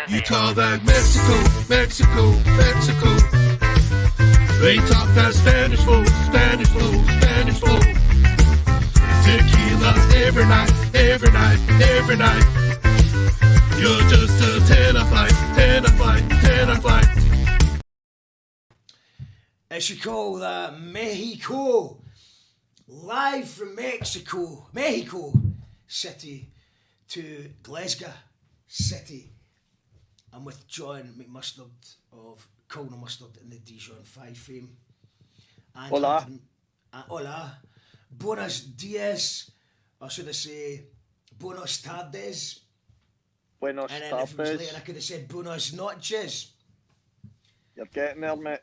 You call that Mexico, Mexico, Mexico. They talk that Spanish flow, Spanish flow, Spanish flow. Tequila every night, every night, every night. You're just a 10 a flight, 10 a flight, 10 a flight. It's you call that Mexico, live from Mexico City to Glasgow City. I'm with John McMustard of Colonel Mustard and the Dijon 5 fame. And Hola. Hola. Buenos dias, or should I say, buenos tardes. Buenos And then if it was later, I tardes. could have said buenos noches. You're getting there, mate.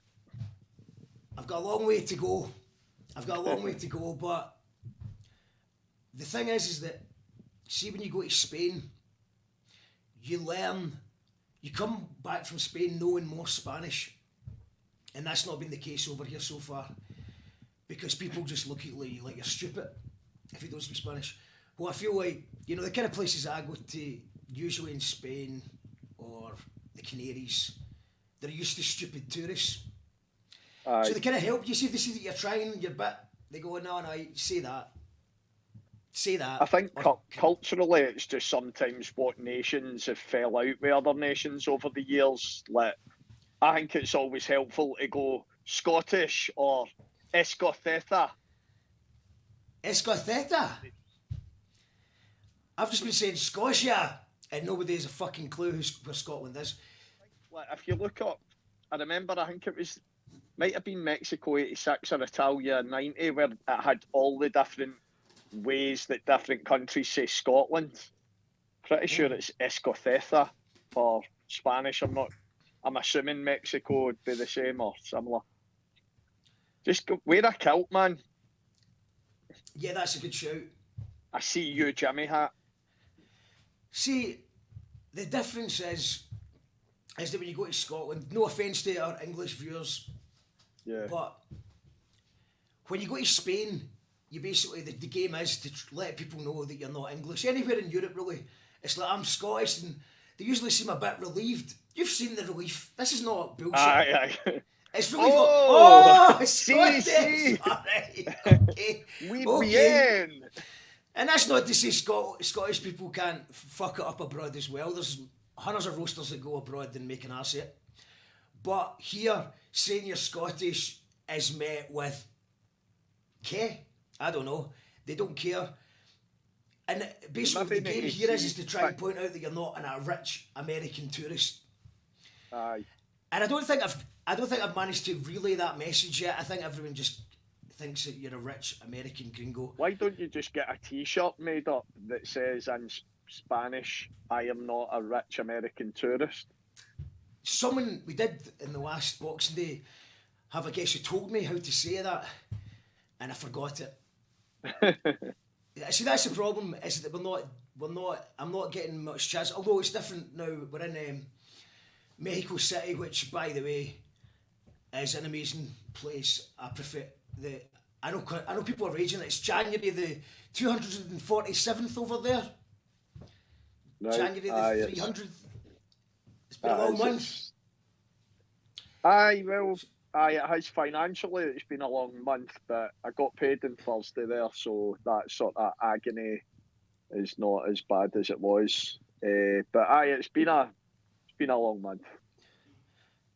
I've got a long way to go. But the thing is that, see, when you go to Spain, you come back from Spain knowing more Spanish. And that's not been the case over here so far. Because people just look at you like you're stupid if you don't speak Spanish. Well, I feel like, the kind of places I go to, usually in Spain or the Canaries, they're used to stupid tourists. Aye. So they kind of help you. See, they see that you're trying your bit. They go, no, say that. I think culturally, it's just sometimes what nations have fell out with other nations over the years. Like, I think it's always helpful to go Scottish or Escoceta. Escoceta. I've just been saying Scotia, and nobody has a fucking clue where Scotland is. Like, if you look up, I remember, I think might have been Mexico 86 or Italia 90, where it had all the different ways that different countries say Scotland. Pretty sure it's Escoceta for Spanish. I'm assuming Mexico would be the same or similar. Just wear a kilt, man. Yeah, that's a good shout. I see you, Jimmy hat. See, the difference is that when you go to Scotland, no offence to our English viewers, Yeah. but when you go to Spain, you basically, the game is to let people know that you're not English. Anywhere in Europe, really, it's like, I'm Scottish, and they usually seem a bit relieved. You've seen the relief. This is not bullshit. Aye. It's really See. Alright, okay. We okay. bien. And that's not to say Scottish people can't fuck it up abroad as well. There's hundreds of roasters that go abroad and make an ass of it. But here, saying you're Scottish is met with I don't know. They don't care. And basically the game here is to try and point out that you're not a rich American tourist. Aye. And I don't think I've managed to relay that message yet. I think everyone just thinks that you're a rich American gringo. Why don't you just get a T-shirt made up that says in Spanish, "I am not a rich American tourist"? We did in the last Boxing Day have a guest who told me how to say that, and I forgot it. See, that's the problem, is that I'm not getting much chance, although it's different now. We're in Mexico City, which, by the way, is an amazing place. I prefer I know people are raging. It's January the 247th over there. Right. January the 300th. It's been a long month. It has financially. It's been a long month, but I got paid on Thursday there, so that sort of agony is not as bad as it was. It's been a long month.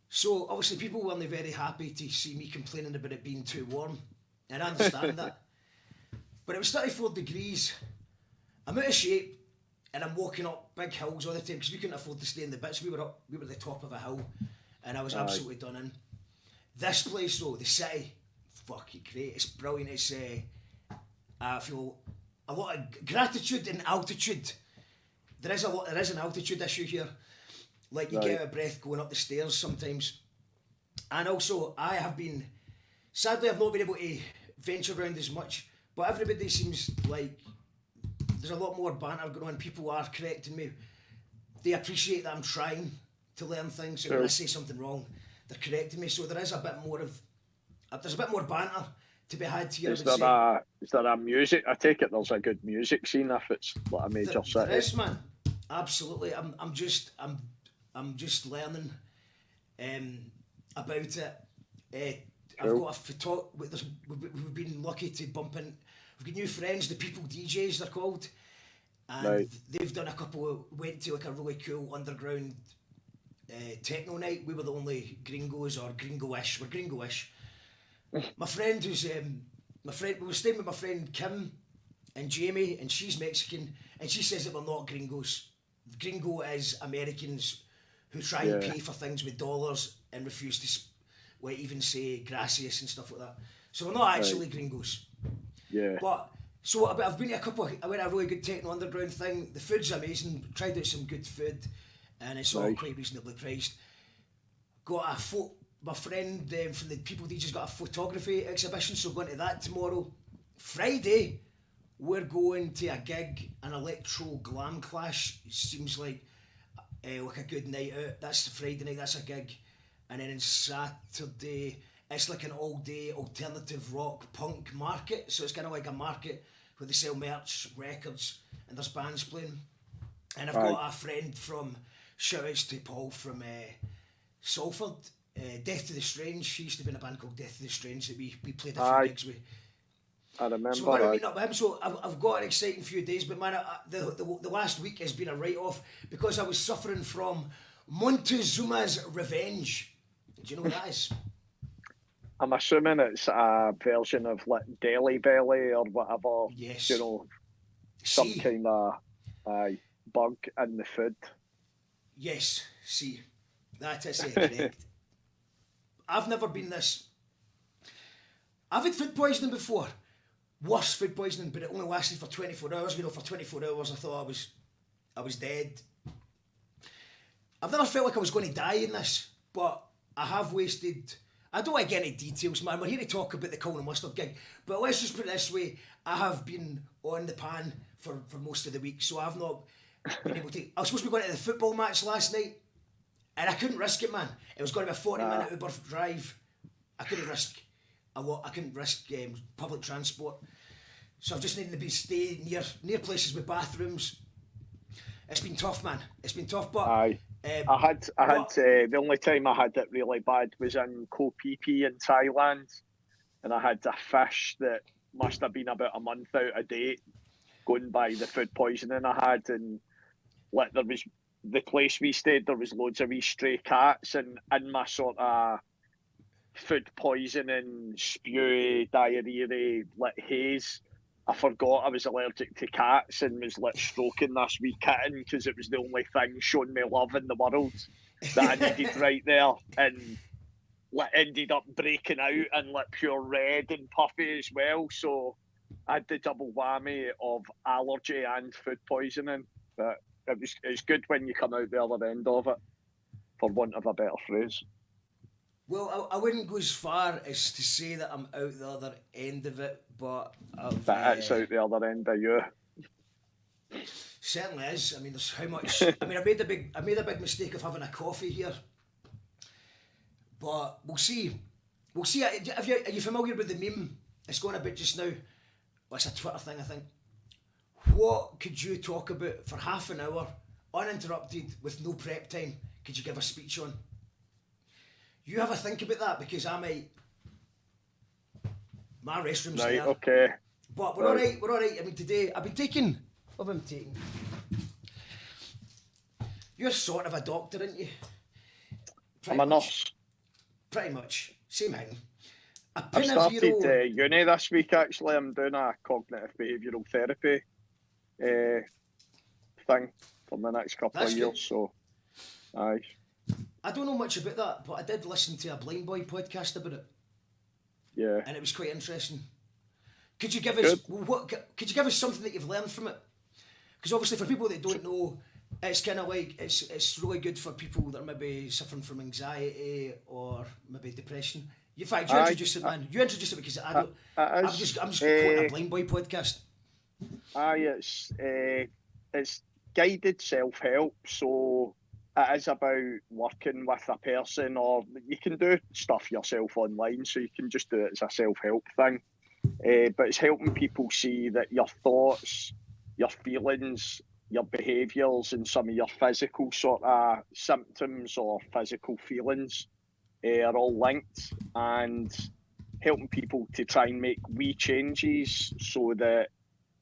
So obviously people weren't very happy to see me complaining about it being too warm, and I understand that. But it was 34 degrees. I'm out of shape, and I'm walking up big hills all the time because we couldn't afford to stay in the bits. We were at the top of a hill, and I was absolutely done in. This place though, the city, fucking great. It's brilliant. I feel a lot of gratitude and altitude. There is an altitude issue here. Like you get out of breath going up the stairs sometimes. And also sadly I've not been able to venture around as much, but everybody seems like there's a lot more banter going on. People are correcting me. They appreciate that I'm trying to learn things, and when I say something wrong, they're correcting me. So there is a bit more banter to be had here. Is there a music? I take it there's a good music scene if it's like a major city. There is, man. Absolutely. I'm just learning about it. I've Cool. got a we've been lucky to bump in. We've got new friends, the People DJs they're called, and Right. they've done a couple. Went to like a really cool underground techno night. We were the only gringos or gringo-ish. We're gringo-ish. My friend who's we were staying with my friend Kim and Jamie, and she's Mexican, and she says that we're not gringos. Gringo is Americans who try and Yeah. pay for things with dollars and refuse to even say gracias and stuff like that. So we're not actually gringos. Yeah. But so I've been to I went to a really good techno underground thing. The food's amazing. Tried out some good food, and it's all Nice. quite reasonably priced. Got my friend from the People DJs got a photography exhibition, so going to that tomorrow. Friday, we're going to a gig, an electro glam clash. It seems like a good night out. That's the Friday night. That's a gig, and then on Saturday, it's like an all-day alternative rock punk market. So it's kind of like a market where they sell merch, records, and there's bands playing. And I've got a friend from, shout-outs to Paul from Salford, Death to the Strange. He used to be in a band called Death to the Strange that we played a few gigs with. I remember So we're going to that. meet up with him. So I've got an exciting few days, but man, the last week has been a write-off because I was suffering from Montezuma's Revenge. Do you know what that is? I'm assuming it's a version of like Deli Belly or whatever. Yes. You know, some See, kind of bug in the food. yes, see, that is correct. I've never been this. I've had food poisoning before. Worse food poisoning, but it only lasted for 24 hours. You know, for 24 hours I thought I was dead. I've never felt like I was going to die in this, but I have wasted... I don't want to get into details, man. We're here to talk about the Colin Mustard gig, but let's just put it this way. I have been on the pan for most of the week, so I've not been able to... I was supposed to be going to the football match last night, and I couldn't risk it, man. It was going to be a 40-minute Uber drive. I couldn't risk a lot. I couldn't risk public transport. So I've just needed to stay near places with bathrooms. It's been tough, man. It's been tough, but... I had the only time I had it really bad was in Koh Phi Phi in Thailand, and I had a fish that must have been about a month out of date, going by the food poisoning I had, and like there was the place we stayed, there was loads of wee stray cats, and in my sort of food poisoning, spewy, diarrhea, like haze, I forgot I was allergic to cats and was like stroking this wee kitten because it was the only thing showing me love in the world that I needed right there, and like ended up breaking out and like pure red and puffy as well. So I had the double whammy of allergy and food poisoning. But it's good when you come out the other end of it, for want of a better phrase. Well, I wouldn't go as far as to say that I'm out the other end of it, but But it's out the other end of you. certainly is. I mean, there's how much. I mean, I made a big mistake of having a coffee here, but we'll see. We'll see. Are you familiar with the meme? It's going about just now. Well, it's a Twitter thing, I think. What could you talk about for half an hour, uninterrupted, with no prep time? Could you give a speech on? You have a think about that, because I might. My restroom's Right, there. okay. But we're alright, we're alright. I mean, today, I've been taking... What have I been taking? You're sort of a doctor, aren't you? I'm a nurse. Pretty much. Same thing. A I've started Pinaviro... uni this week, actually. I'm doing a cognitive behavioural therapy thing for the next couple That's of years. good. So, aye. I don't know much about that, but I did listen to a Blind Boy podcast about it, Yeah. and it was quite interesting. Could you give us could you give us something that you've learned from it? Because obviously, for people that don't know, it's kind of like it's really good for people that are maybe suffering from anxiety or maybe depression. In fact, you introduce it, man. You introduce it because I don't. I'm just quoting a Blind Boy podcast. Aye, it's guided self-help, so it is about working with a person, or you can do stuff yourself online, so you can just do it as a self-help thing. But it's helping people see that your thoughts, your feelings, your behaviours and some of your physical sort of symptoms or physical feelings are all linked, and helping people to try and make wee changes so that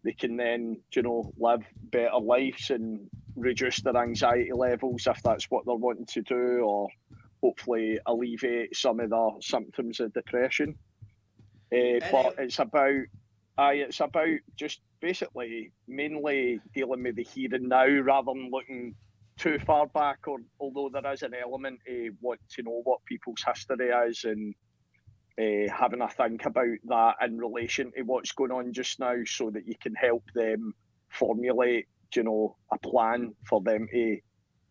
they can then, live better lives and reduce their anxiety levels if that's what they're wanting to do, or hopefully alleviate some of the symptoms of depression. But it's about just basically mainly dealing with the here and now rather than looking too far back, or although there is an element of want to know what people's history is and having a think about that in relation to what's going on just now, so that you can help them formulate, a plan for them to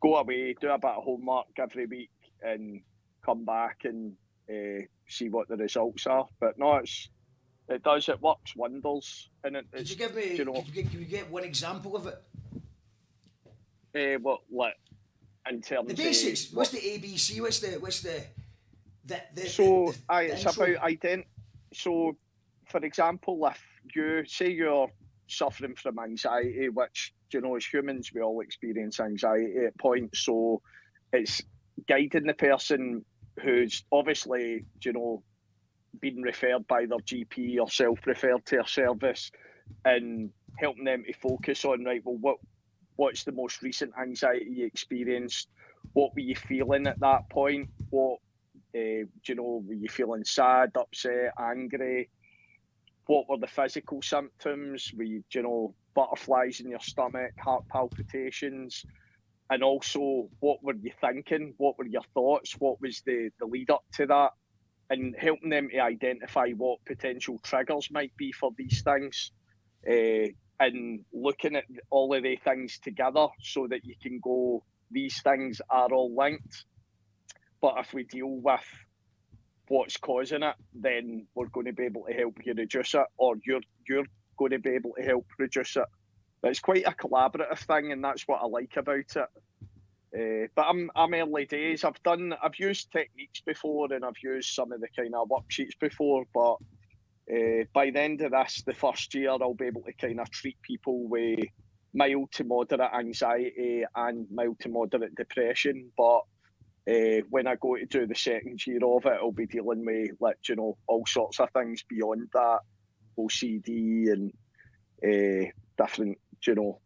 go away, do a bit of homework every week, and come back and see what the results are. But no, it works wonders. And could you give me? Could you get one example of it? What, like, in terms the basics? What's the ABC? What's the So it's intro? about So, for example, if you say you're suffering from anxiety, which, as humans we all experience anxiety at points, so it's guiding the person who's obviously, been referred by their GP or self-referred to a service, and helping them to focus on, right, well, what's the most recent anxiety you experienced? What were you feeling at that point? What were you feeling sad, upset, angry? What were the physical symptoms? Were you, butterflies in your stomach, heart palpitations? And also, what were you thinking? What were your thoughts? What was the lead up to that? And helping them to identify what potential triggers might be for these things, and looking at all of the things together so that you can go, these things are all linked. But if we deal with what's causing it, then we're going to be able to help you reduce it, or you're going to be able to help reduce it. But it's quite a collaborative thing, and that's what I like about it. But I'm early days. I've used techniques before, and I've used some of the kind of worksheets before. But by the end of this, the first year, I'll be able to kind of treat people with mild to moderate anxiety and mild to moderate depression. But when I go to do the second year of it, I'll be dealing with, like, all sorts of things beyond that, OCD and different,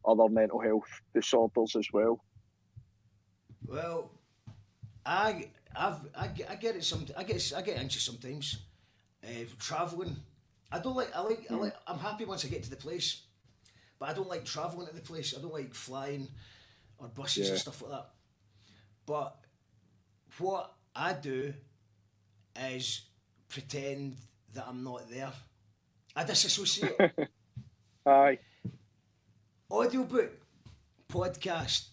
other mental health disorders as well. Well, I get it. I get anxious sometimes. Traveling, I'm happy once I get to the place, but I don't like traveling to the place. I don't like flying or buses and stuff like that. But what I do is pretend that I'm not there. I disassociate. Aye. Audiobook, podcast,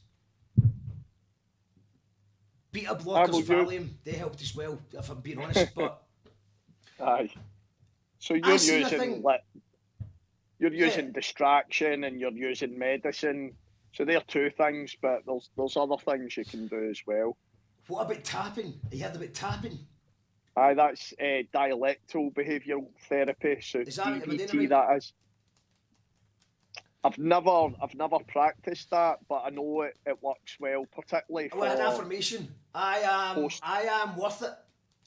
beta blockers, Valium, they helped as well, if I'm being honest. But aye. So you're using distraction, and you're using medicine. So they're two things, but there's other things you can do as well. What about tapping? Have you heard about tapping? Aye, that's dialectal behavioural therapy. So Is that DBT, that is. I've never practiced that, but I know it works well, particularly for... Well, an affirmation. I am worth it.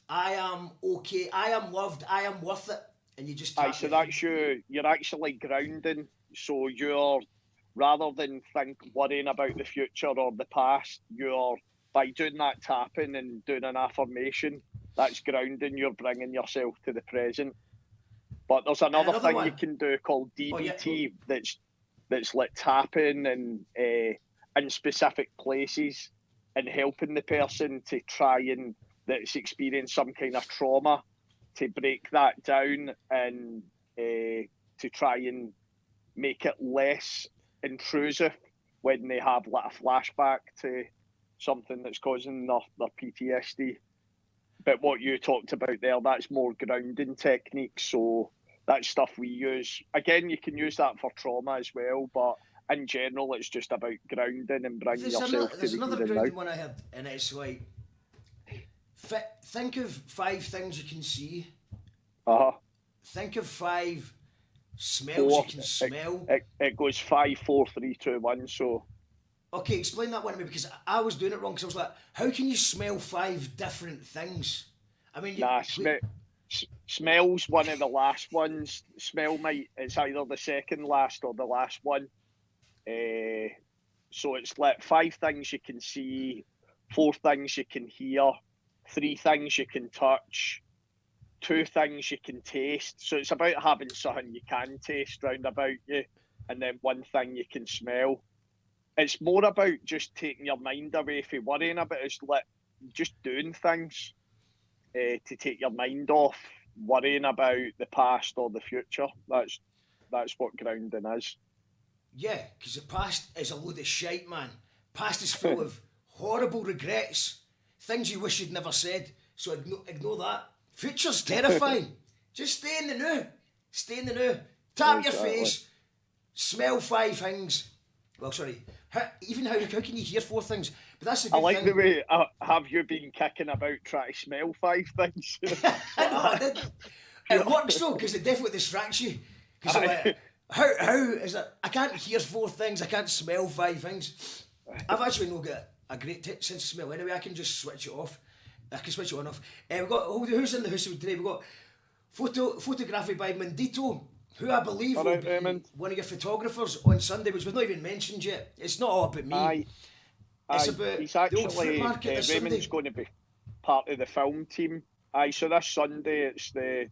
I am okay. I am loved. I am worth it. And you just tap. Aye, so that's you're actually grounding. So you're, rather than worrying about the future or the past, by doing that tapping and doing an affirmation, that's grounding. You're bringing yourself to the present. But there's another thing one you can do called DBT, that's like tapping and in specific places, and helping the person to try and that's experienced some kind of trauma to break that down, and to try and make it less intrusive when they have like a flashback to something that's causing their PTSD. But what you talked about there, that's more grounding techniques. So that's stuff we use. Again, you can use that for trauma as well, but in general, it's just about grounding and bringing yourself to the here and now. There's another grounding one I heard, and it's like, think of 5 things you can see. Uh-huh. Think of 5 Smells four. you can smell. It goes 5, 4, 3, 2, 1. So Okay, explain that one to me because I was doing it wrong. Because I was like, how can you smell 5 different things? I mean, nah, smell's one of the last ones. Smell it's either the second last or the last one. So it's like 5 things you can see, 4 things you can hear, 3 things you can touch, 2 things you can taste. So it's about having something you can taste round about you, and then 1 thing you can smell. It's more about just taking your mind away from worrying about it. It's like just doing things to take your mind off worrying about the past or the future. That's what grounding is. yeah, because the past is a load of shite, man. Past is full of horrible regrets, things you wish you'd never said. So ignore that. Future's terrifying. Just stay in the now. Stay in the now. Tap your face. Smell 5 things. Well, sorry. How can you hear 4 things? But that's the good I like thing. the way have you been kicking about trying to smell 5 things? I know, I did. It works though, because it definitely distracts you. Because like, how is it? I can't hear 4 things, I can't smell 5 things. I've actually not got a great sense of smell anyway, I can just switch it off. I can switch it on off. We've got, who's in the house today? We've got photography by Mendito, who I believe will be one of your photographers on Sunday, which we've not even mentioned yet. It's not all about me. It's about he's the old fruit actually market this Sunday. Raymond's going to be part of the film team. So this Sunday it's the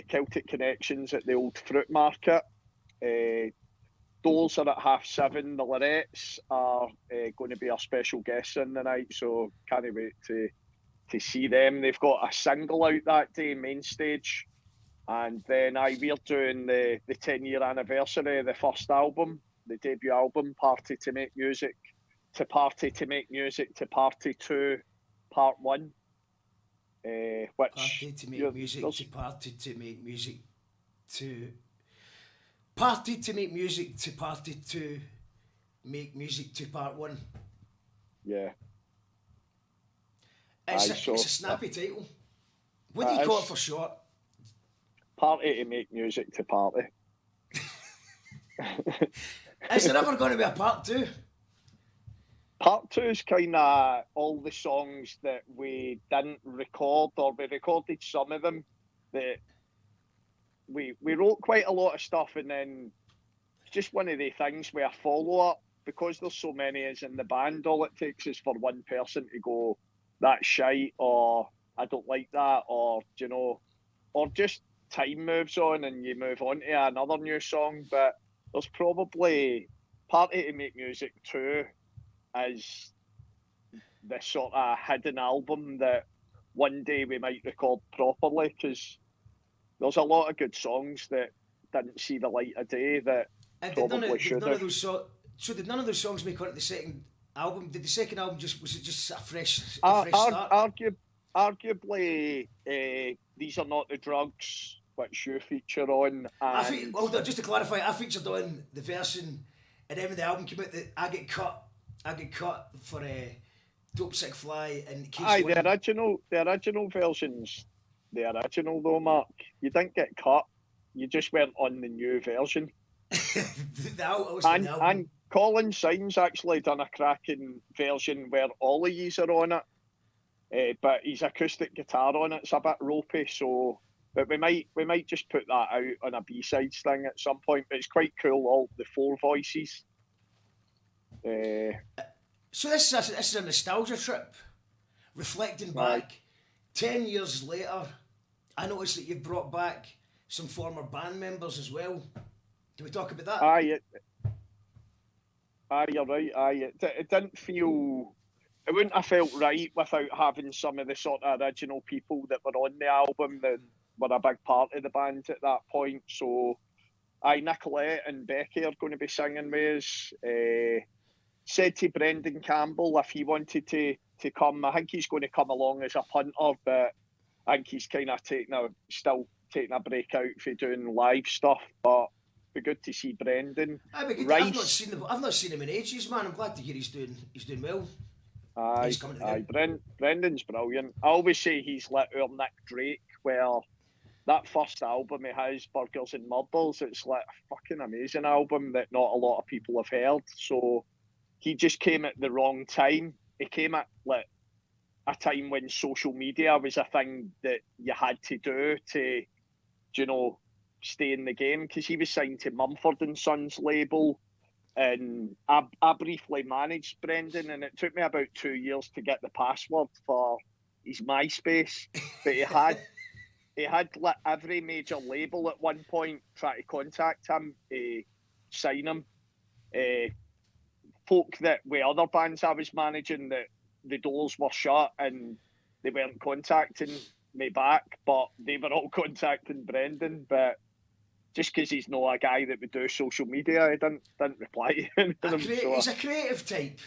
Celtic Connections at the Old Fruit Market. Doors are at 7:30. The Lorettes are going to be our special guests in the night, so can't wait to see them. They've got a single out that day, Main Stage, and then we're doing the 10-year anniversary of the first album, the debut album, Party to Make Music, to Party to Make Music, to Party 2, Part 1. Which Party to make music, to party to make music, to party to make music, to party to make music, to Part 1. Yeah. It's a snappy title. What do you call it for short? Party to Make Music, to Party. Is there ever going to be a Part 2? Part 2 is kind of all the songs that we didn't record, or we recorded some of them. That we wrote quite a lot of stuff, and then it's just one of the things with a follow-up, because there's so many as in the band, all it takes is for one person to go, that's shite, or I don't like that, or, you know, or just time moves on and you move on to another new song. But there's probably Party to Make Music 2 as the sort of hidden album that one day we might record properly, because there's a lot of good songs that didn't see the light of day that probably should have. So did none of those songs make onto the second album? Did the second album was it just a fresh start? Arguably, These Are Not the Drugs, which you feature on. And Just to clarify, I featured on the version, and then when the album came out, I get cut for Dope Sick Fly and Case One. The original version's the original though, Mark. You didn't get cut. You just weren't on the new version. And Colin Symes actually done a cracking version where all of yous are on it, but his acoustic guitar on it's a bit ropey. So, but we might just put that out on a B-sides thing at some point. But it's quite cool, all the 4 voices. So this is a nostalgia trip, reflecting back 10 years later. I noticed that you've brought back some former band members as well. Can we talk about that? Aye, you're right. It didn't feel. It wouldn't have felt right without having some of the sort of original people that were on the album that were a big part of the band at that point. So, Nicolette and Becky are going to be singing with us. Said to Brendan Campbell if he wanted to come. I think he's going to come along as a punter, but I think he's kind of still taking a break out for doing live stuff. But it'd be good to see Brendan. I've not seen him in ages, man. I'm glad to hear he's doing well. Brendan's brilliant. I always say he's like our Nick Drake, where that first album he has, Burgers and Murders, it's like a fucking amazing album that not a lot of people have heard. So he just came at the wrong time. He came at like a time when social media was a thing that you had to do to, you know, stay in the game, because he was signed to Mumford and Sons label, and I briefly managed Brendan, and it took me about 2 years to get the password for his MySpace. But he had like every major label at one point try to contact him to sign him. Folk that with other bands I was managing, that the doors were shut and they weren't contacting me back, but they were all contacting Brendan. But just because he's not a guy that would do social media, he didn't reply to them. He's a creative type.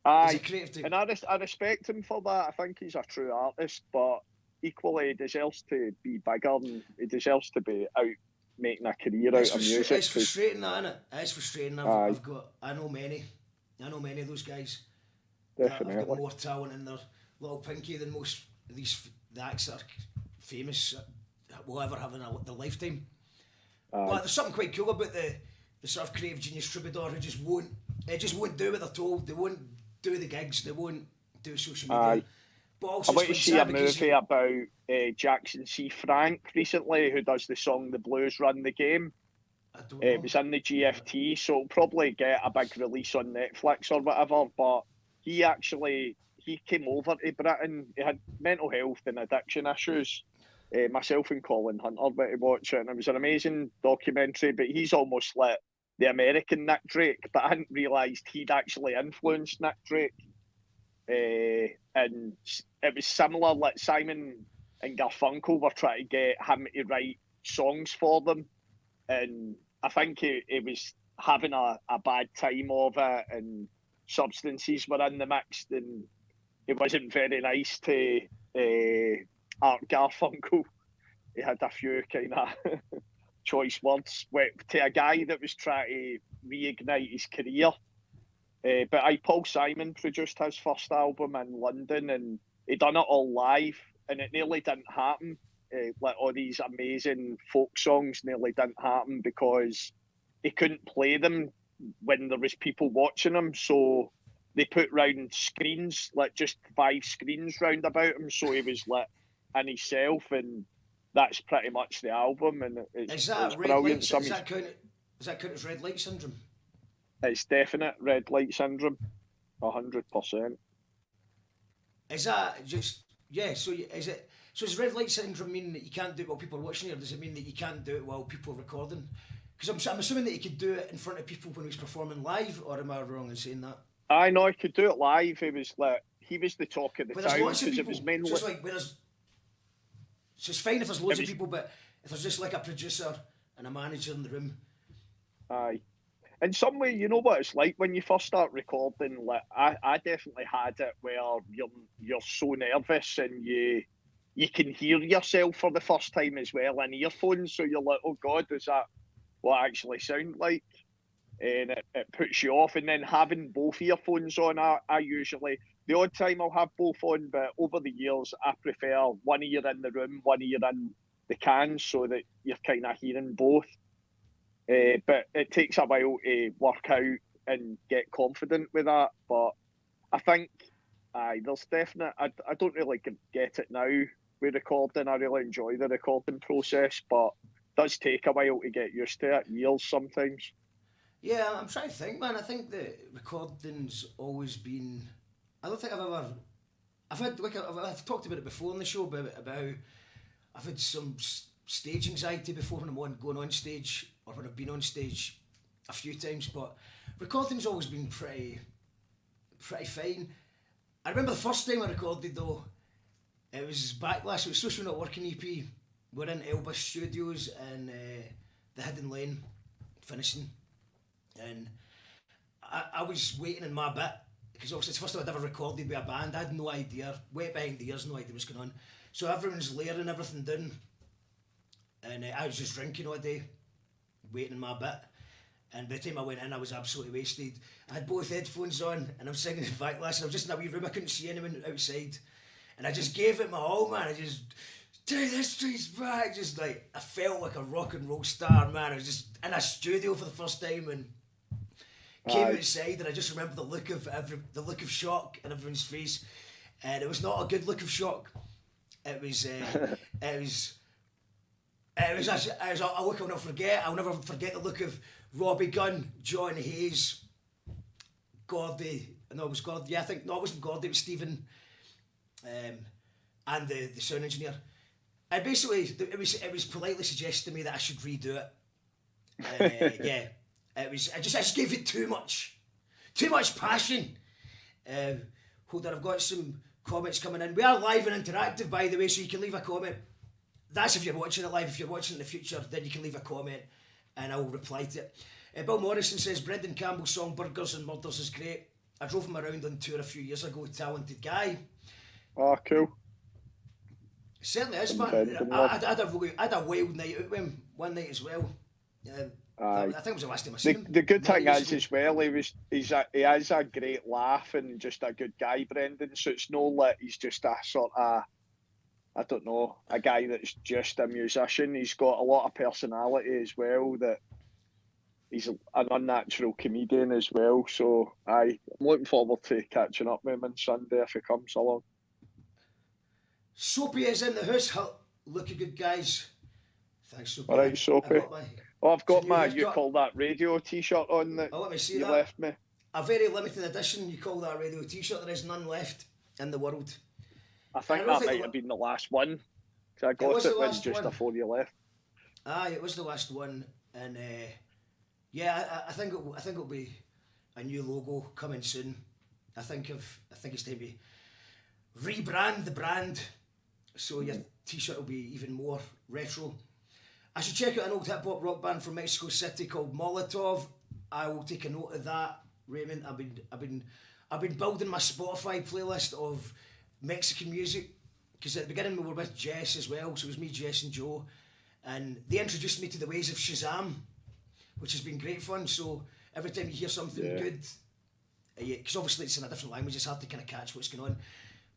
Aye, He's a creative type. and I respect him for that. I think he's a true artist, but equally he deserves to be bigger and he deserves to be out making a career out of music. It's frustrating, that, isn't it? It's frustrating. I know many of those guys. Definitely. That have got more talent in their little pinky than most of the acts that are famous will ever have in their lifetime. But there's something quite cool about the sort of creative genius troubadour who just won't do what they're told. They won't do the gigs. They won't do social media. But also, I went to see a movie about Jackson C. Frank recently, who does the song "The Blues Run the Game." It was in the GFT, so it'll probably get a big release on Netflix or whatever. But he came over to Britain. He had mental health and addiction issues. Myself and Colin Hunter went to watch it, and it was an amazing documentary. But he's almost like the American Nick Drake, but I hadn't realised he'd actually influenced Nick Drake. And it was similar, like Simon and Garfunkel were trying to get him to write songs for them, and I think he was having a bad time of it, and substances were in the mix, and it wasn't very nice to Art Garfunkel. He had a few kind of choice words to a guy that was trying to reignite his career. But Paul Simon produced his first album in London, and he done it all live, and it nearly didn't happen. Like all these amazing folk songs nearly didn't happen because he couldn't play them when there was people watching him. So they put round screens, like just 5 screens round about him, so he was like in himself, and that's pretty much the album. And it's brilliant. Does that count as red light syndrome? It's definite red light syndrome, 100%. Is that just So is it? So does red light syndrome mean that you can't do it while people are watching, or does it mean that you can't do it while people are recording? Because I'm assuming that he could do it in front of people when he was performing live, or am I wrong in saying that? I know he could do it live. He was the talk of the town, because it was mainly. So it's fine if there's loads of people, but if there's just like a producer and a manager in the room. Aye. In some way, you know what it's like when you first start recording. Like I definitely had it where you're so nervous and you can hear yourself for the first time as well in earphones. So you're like, oh God, is that what I actually sound like? And it puts you off. And then having both earphones on, I usually, the odd time I'll have both on, but over the years, I prefer one ear in the room, one ear in the can, so that you're kind of hearing both. But it takes a while to work out and get confident with that. But I think, there's definite, I don't really get it now with recording. I really enjoy the recording process, but it does take a while to get used to it, years sometimes. Yeah, I'm trying to think, man. I think that recording's always been. I don't think I've talked about it before on the show, about how I've had some stage anxiety before when I'm going on stage, or when I've been on stage a few times. But recording's always been pretty fine. I remember the first time I recorded though. It was Backlash. It was Social Not Working EP. We're in Elba Studios in the Hidden Lane, finishing. And I was waiting in my bit, because obviously it's the first time I'd ever recorded with a band. I had no idea, wet behind the ears, no idea what's going on. So everyone's layering everything down, and I was just drinking all day, waiting in my bit. And by the time I went in, I was absolutely wasted. I had both headphones on, and I'm singing in Backlash, and I was just in a wee room, I couldn't see anyone outside. And I just gave it my all, man. I just Take the streets back. Just like, I felt like a rock and roll star, man. I was just in a studio for the first time and came outside, and I just remember the look of shock in everyone's face, and it was not a good look of shock. It was a look I'll never forget. I'll never forget the look of Robbie Gunn, John Hayes, Gordy. No, it was Gordy. Yeah, I think no, it wasn't Gordy. It was Stephen, and the sound engineer. And basically, it was politely suggested to me that I should redo it. And, yeah, it was. I just gave it too much passion. Hold on, I've got some comments coming in. We are live and interactive, by the way, so you can leave a comment. That's if you're watching it live. If you're watching it in the future, then you can leave a comment and I will reply to it. Bill Morrison says Brendan Campbell's song Burgers and Murders is great. I drove him around on tour a few years ago. Talented guy. Oh, cool. Certainly is, man. I had a wild night out with him one night as well. I think it was the last time I seen him. The good thing is as well, he has a great laugh and just a good guy, Brendan. So it's not that he's just a sort of, I don't know, a guy that's just a musician. He's got a lot of personality as well. That he's an unnatural comedian as well. So I'm looking forward to catching up with him on Sunday if he comes along. Soapy is in the house. Looking good, guys. Thanks, Soapy. All right, Soapy. I've got my You Call That Radio t-shirt on that let me see you that. left me. A very limited edition You Call That Radio t-shirt. There is none left in the world. I think that might have been the last one. I got it when just before you left. Aye, it was the last one. And yeah, I think it'll be a new logo coming soon. I think it's time to rebrand the brand, so your t-shirt will be even more retro. I should check out an old hip hop rock band from Mexico City called Molotov. I will take a note of that, Raymond. I've been building my Spotify playlist of Mexican music, because at the beginning we were with Jess as well, so it was me, Jess and Joe, and they introduced me to the ways of Shazam, which has been great fun. So every time you hear something good, because obviously it's in a different language, it's hard to kind of catch what's going on.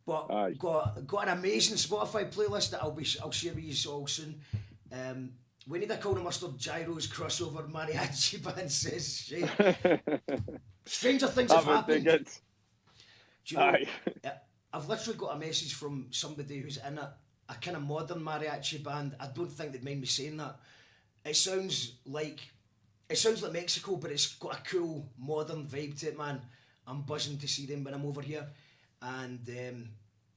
But got an amazing Spotify playlist that I'll share with you all soon. We need a Corner Mustard Gyros crossover mariachi band, says Shane. Stranger things have happened. Do you know, I've literally got a message from somebody who's in a kind of modern mariachi band. I don't think they'd mind me saying that. It sounds like Mexico, but it's got a cool modern vibe to it, man. I'm buzzing to see them when I'm over here, and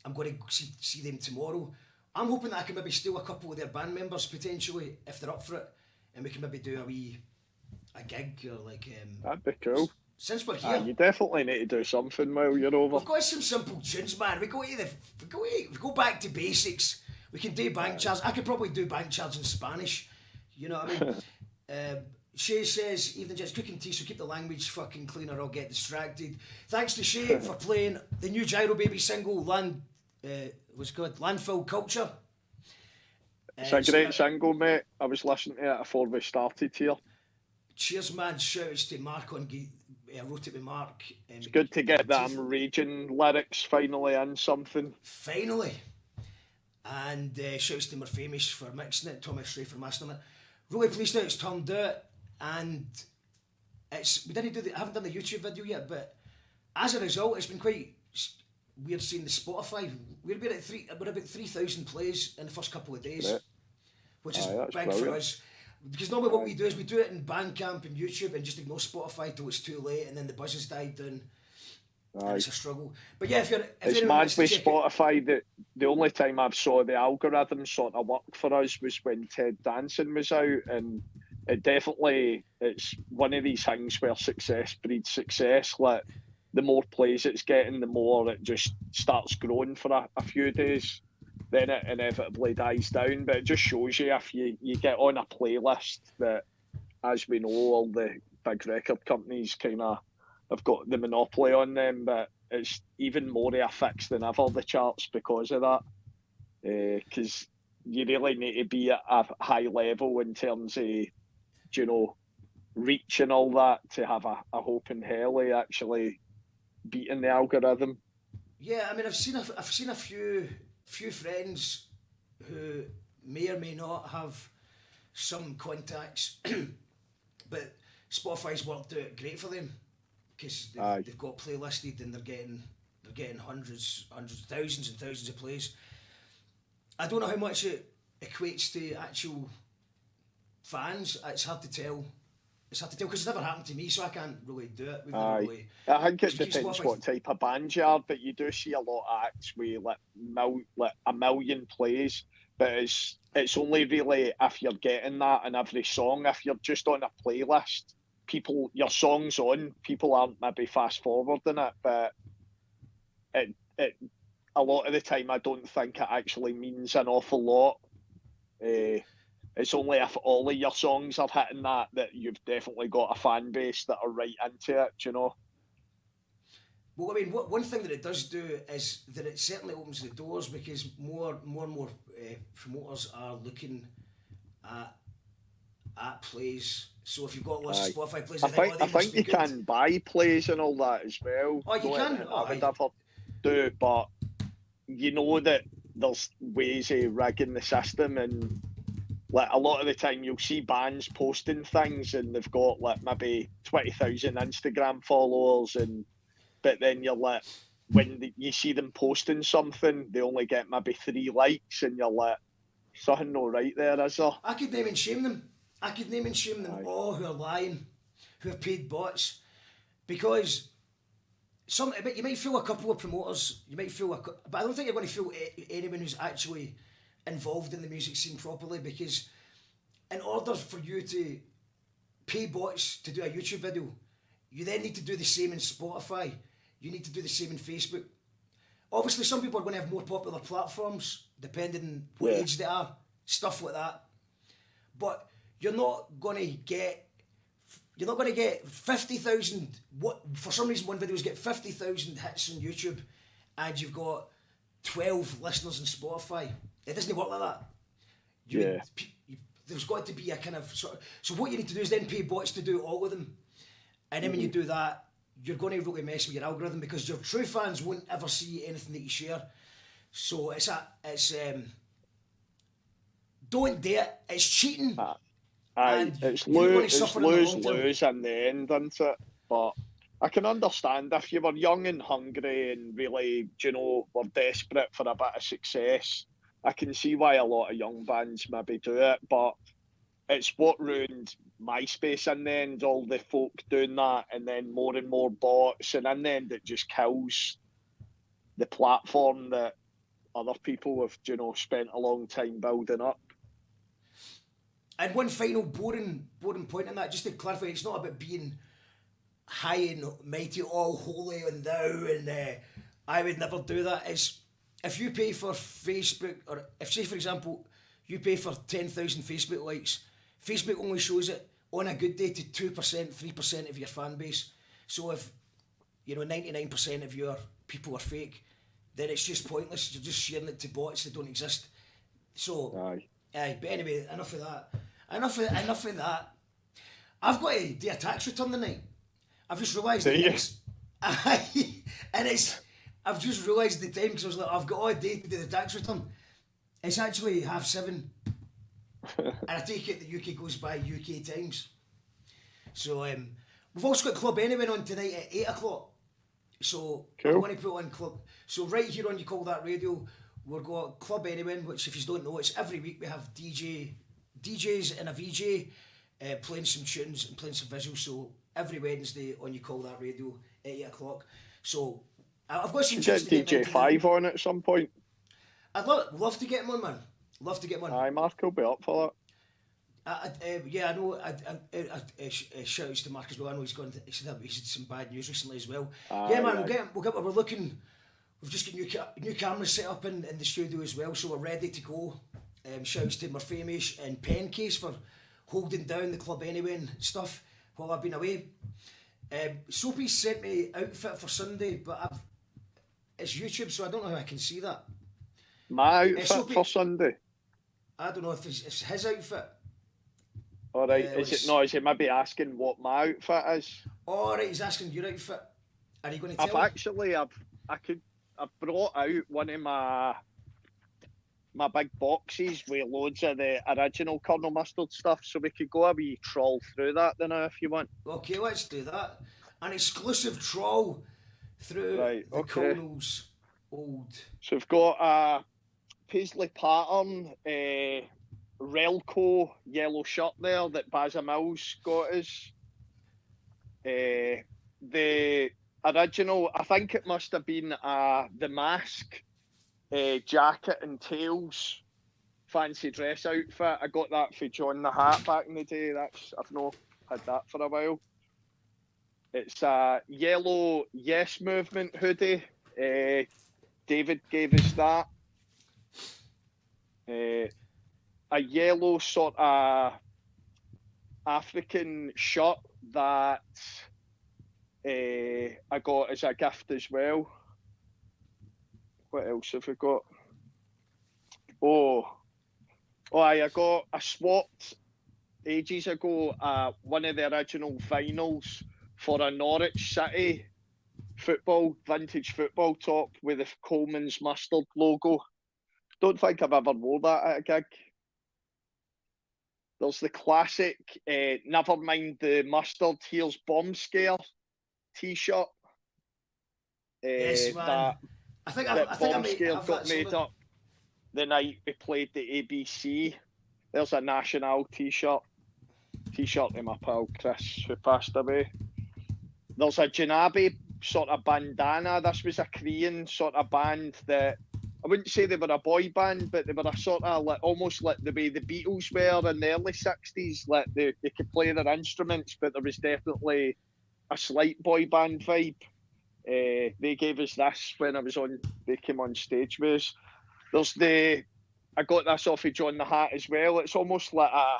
I'm going to see them tomorrow. I'm hoping that I can maybe steal a couple of their band members potentially if they're up for it, and we can maybe do a gig or like. That'd be cool. Since we're here, you definitely need to do something while you're over. We've got some simple tunes, man. We go back to basics. We can do bank charts. I could probably do bank charts in Spanish. You know what I mean? Shay says, evening just cooking tea, so keep the language fucking clean or I'll get distracted. Thanks to Shay for playing the new Gyro Baby single, Landfill Culture. It's a great single, mate. I was listening to it before we started here. Cheers, man. Shoutouts to Mark on I wrote it with Mark. It's good to get the I'm Raging lyrics finally in something. Finally. And shoutouts to Murphamish for mixing it, Thomas Ray for mastering it. Really pleased how it's turned out, and I haven't done the YouTube video yet, but as a result, it's been quite weird seeing the Spotify. We're about 3,000 plays in the first couple of days, which is big brilliant for us. Because normally what we do is we do it in Bandcamp and YouTube and just ignore Spotify till it's too late, and then the buzz has died down. And it's a struggle. But yeah, it's mad with Spotify. The only time I've saw the algorithm sort of work for us was when Ted Danson was out, and it's one of these things where success breeds success. Like the more plays it's getting, the more it just starts growing for a few days. Then it inevitably dies down. But it just shows you if you get on a playlist that, as we know, all the big record companies kind of have got the monopoly on them, but it's even more of a fix than ever, the charts, because of that. Because you really need to be at a high level in terms of, reach and all that to have a hope in hell of actually beating the algorithm. Yeah, I mean, I've seen a few friends who may or may not have some contacts, but Spotify's worked out great for them because they've got playlisted and they're getting hundreds, thousands and thousands of plays. I don't know how much it equates to actual fans. It's hard to tell. It's hard to tell because it's never happened to me, so I can't really do it. I think it depends what type of band you are, but you do see a lot of acts with like a million plays, but it's only really if you're getting that in every song. If you're just on a playlist, your song's on, people aren't maybe fast forwarding it, but it a lot of the time I don't think it actually means an awful lot. It's only if all of your songs are hitting that you've definitely got a fan base that are right into it, you know. Well, I mean, one thing that it does do is that it certainly opens the doors because more and more promoters are looking at plays. So if you've got lots of Spotify plays, I think you can buy plays and all that as well. Oh, you can? I would ever do, but you know that there's ways of rigging the system, and like a lot of the time you'll see bands posting things and they've got like maybe 20,000 Instagram followers, but then you're like, when you see them posting something, they only get maybe 3 likes, and you're like, something no right there, is there? I could name and shame them. All who are lying, who have paid bots, because you might feel a couple of promoters, but I don't think you're going to feel anyone who's actually involved in the music scene properly, because in order for you to pay bots to do a YouTube video, you then need to do the same in Spotify. You need to do the same in Facebook. Obviously, some people are going to have more popular platforms, depending on what age they are, stuff like that. But you're not going to get 50,000. For some reason, one video's get 50,000 hits on YouTube, and you've got 12 listeners on Spotify. It doesn't work like that. There's got to be a kind of so what you need to do is then pay bots to do all of them, and then when you do that, you're going to really mess with your algorithm because your true fans won't ever see anything that you share. So it's don't do it. It's cheating. It's lose in the end, isn't it? But I can understand if you were young and hungry and really, were desperate for a bit of success. I can see why a lot of young bands maybe do it, but it's what ruined MySpace in the end, all the folk doing that, and then more bots, and in the end it just kills the platform that other people have, spent a long time building up. And one final boring point on that, just to clarify, it's not about being high and mighty, all holy and thou, and I would never do that. It's if you pay for Facebook, or if, say for example, you pay for 10,000 Facebook likes, Facebook only shows it on a good day to 2%, 3% of your fan base. So if 99% of your people are fake, then it's just pointless. You're just sharing it to bots that don't exist. So, but anyway, enough of that. Enough of that. I've got to do a tax return tonight. I've just realised I've just realised the time because I was like, I've got all day to do the tax return. It's actually 7:30. And I take it the UK goes by UK times. So we've also got Club Anyway on tonight at 8 o'clock. So cool. I'm going to put on Club. So right here on You Call That Radio, we've got Club Anyway, which if you don't know, it's every week we have DJs and a VJ playing some tunes and playing some visuals. So every Wednesday on You Call That Radio at 8 o'clock. So I've got some tunes get DJ 5 on at some point. I'd love to get him on, man. Love to get him on. Aye, Mark will be up for that. I know. Shout outs to Mark as well. I know he's had some bad news recently as well. We're looking. We've just got new cameras set up in the studio as well, so we're ready to go. Shout outs to Murphamish and Pencase for holding down the Club Anyway and stuff while I've been away. Soapy sent me outfit for Sunday, but it's YouTube, so I don't know how I can see that. My outfit for Sunday? I don't know if it's his outfit. All right, is it maybe asking what my outfit is? All right, he's asking your outfit. Are you going to tell I've brought out one of my my big boxes with loads of the original Colonel Mustard stuff, so we could go a wee trawl through that then if you want. Okay, let's do that. An exclusive trawl through Right, the okay. Colonel's old. So we've got a Paisley pattern Relco yellow shirt there that Bazza Mills got us. The original, I think it must have been the Mask jacket and tails fancy dress outfit. I got that for John the Hat back in the day. I've not had that for a while. It's a yellow Yes Movement hoodie. David gave us that. A yellow sort of African shirt that I got as a gift as well. What else have we got? I got a swapped ages ago one of the original vinyls for a Norwich City vintage football top with the Coleman's Mustard logo. Don't think I've ever wore that at a gig. There's the classic Never Mind the Mustard, Here's Bomb Scare t-shirt. Yes, man. That I think I Bomb might Scare have got that made somewhere. up the night we played the ABC. There's a National t-shirt to my pal Chris, who passed away. There's a Janabi sort of bandana. This was a Korean sort of band that, I wouldn't say they were a boy band, but they were a sort of almost like the way the Beatles were in the early 60s. Like they could play their instruments, but there was definitely a slight boy band vibe. They gave us this when they came on stage with us. I got this off of John the Hat as well. It's almost like a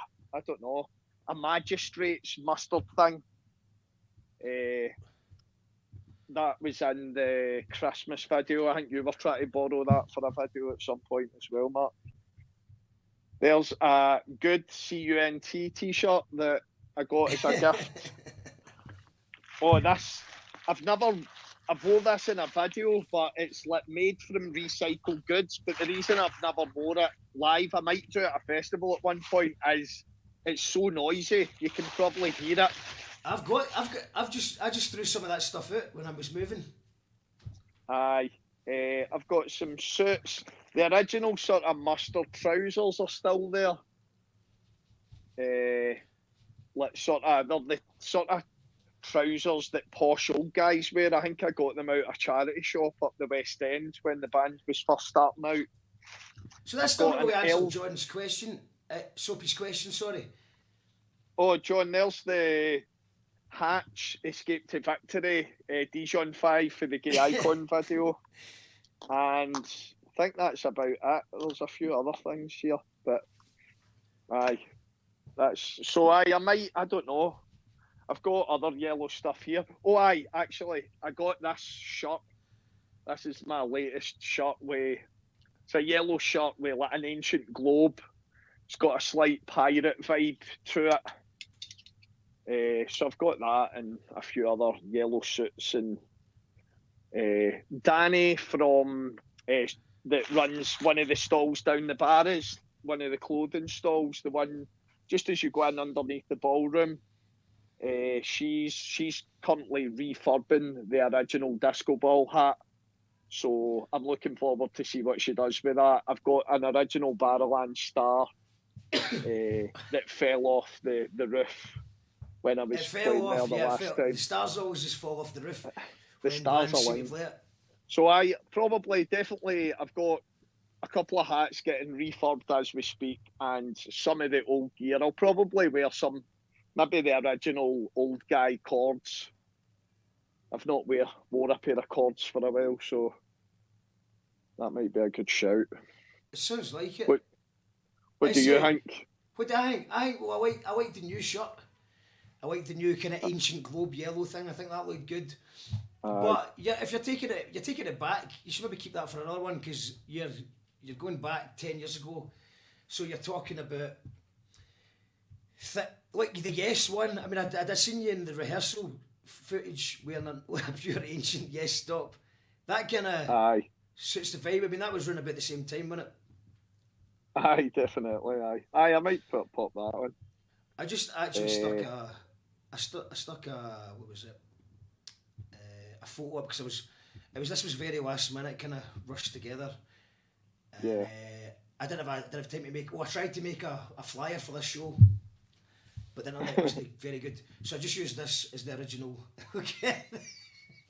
magistrate's mustard thing. That was in the Christmas video. I think you were trying to borrow that for a video at some point as well, Mark. There's a good CUNT t-shirt that I got as a gift. I've wore this in a video, but it's like made from recycled goods. But the reason I've never wore it live, I might do it at a festival at one point, is it's so noisy. You can probably hear it. I just threw some of that stuff out when I was moving. Aye. I've got some suits. The original sort of mustard trousers are still there. They're the sort of trousers that posh old guys wear. I think I got them out of a charity shop up the West End when the band was first starting out. So that's still not really answering John's question. Soapy's question, sorry. Oh, John, there's the Hatch Escape to Victory Dijon 5 for the Gay Icon video. And I think that's about it. There's a few other things here, but I don't know. I've got other yellow stuff here. I got this shirt. This is my latest shirt it's a yellow shirt with like an ancient globe. It's got a slight pirate vibe to it. So I've got that and a few other yellow suits. And Danny from that runs one of the stalls down the Barras, one of the clothing stalls, the one just as you go in underneath the ballroom. She's currently refurbing the original disco ball hat. So I'm looking forward to see what she does with that. I've got an original Barrowland star that fell off the roof when I was playing there the last time. The stars always just fall off the roof. The stars are lined. So I've got a couple of hats getting refurbed as we speak, and some of the old gear. I'll probably wear maybe the original old guy cords. I've not wore a pair of cords for a while, so that might be a good shout. It sounds like it. What do you think? What do I think? I like the new shirt. I like the new kind of ancient globe yellow thing. I think that looked good. But yeah, if you're taking it back, you should maybe keep that for another one, because you're going back 10 years ago. So you're talking about like the Yes one. I mean, I'd seen you in the rehearsal footage wearing a pure ancient Yes top. That kind of suits the vibe. I mean, that was around about the same time, wasn't it? Aye, definitely. Aye. I might pop that one. I just actually Uh, I stuck what was it? A photo up because this was very last minute, kind of rushed together, and yeah. didn't have time to make. Oh, I tried to make a flyer for this show, but then it wasn't very good. So I just used this as the original. Okay,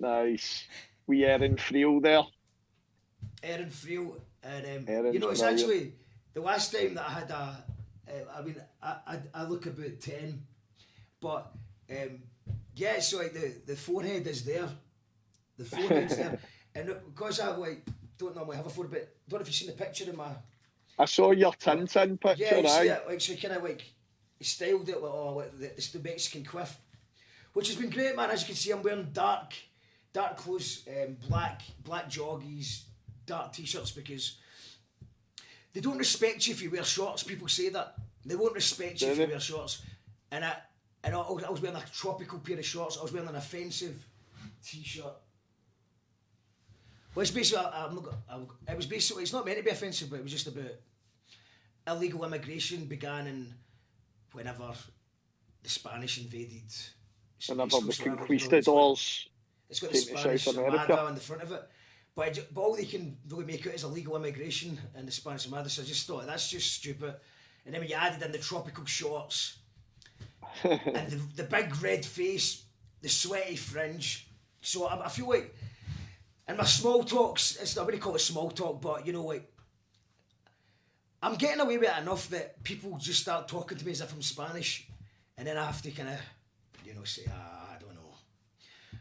Nice. We Erin Friel there. Erin Friel, and Erin's it's brilliant. actually the last time that I had I mean, I look about 10, but yeah, so like the forehead is there, the forehead's there, and because I like don't normally have a forehead, but don't know if you've seen the picture of my, I saw your but Tintin yeah, picture, you see aye. it, like so kind of like styled it like oh like it's the Mexican quiff, which has been great, man. As you can see, I'm wearing dark clothes, black joggies, dark t-shirts because they don't respect you if you wear shorts. People say that they won't respect you Do if you they? wear shorts, and I was wearing a tropical pair of shorts. I was wearing an offensive t-shirt. Well, it's basically it was basically it's not meant to be offensive, but it was just about illegal immigration began in whenever the Spanish invaded Whenever Spain. the So whatever, conquistadors it's got the came to Spanish South Armada America. on the front of it. But all they can really make it is illegal immigration and the Spanish Armada. So I just thought that's just stupid. And then when you added in the tropical shorts and the big red face, the sweaty fringe. So I feel like in my small talks, I wouldn't call it small talk, but like I'm getting away with it enough that people just start talking to me as if I'm Spanish, and then I have to kind of, say, I don't know.